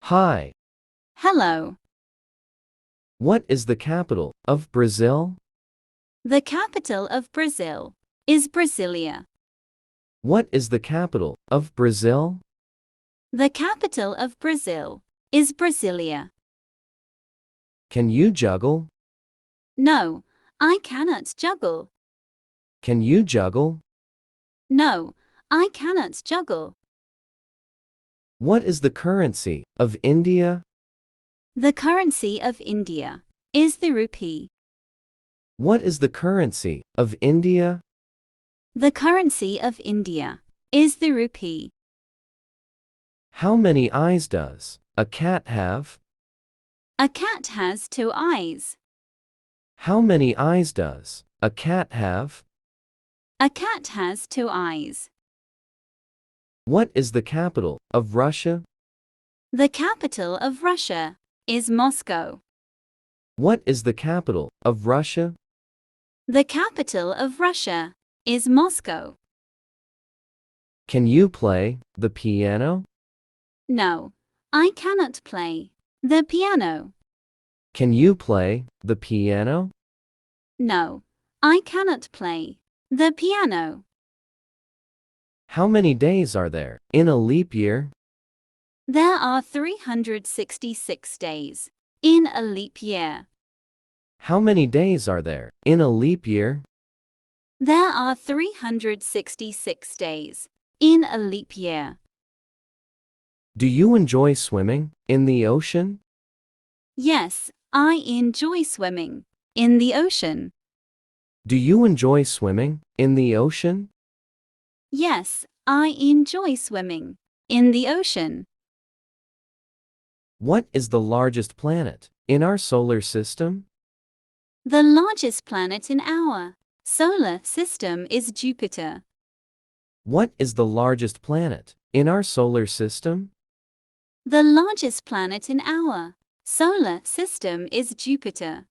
Hi. Hello. What is the capital of Brazil? The capital of Brazil is Brasilia. What is the capital of Brazil? The capital of Brazil is Brasilia. Can you juggle? No, I cannot juggle. Can you juggle? No, I cannot juggle. What is the currency of India? The currency of India is the rupee. What is the currency of India? The currency of India is the rupee. How many eyes does a cat have? A cat has 2 eyes. How many eyes does a cat have? A cat has 2 eyes. What is the capital of Russia? The capital of Russia is Moscow. What is the capital of Russia? The capital of Russia is Moscow. Can you play the piano? No, I cannot play the piano. Can you play the piano? No, I cannot play the piano. How many days are there in a leap year? There are 366 days in a leap year. How many days are there in a leap year? There are 366 days in a leap year. Do you enjoy swimming in the ocean? Yes, I enjoy swimming in the ocean. Do you enjoy swimming in the ocean? Yes, I enjoy swimming in the ocean. What is the largest planet in our solar system? The largest planet in our solar system is Jupiter. What is the largest planet in our solar system? The largest planet in our solar system is Jupiter.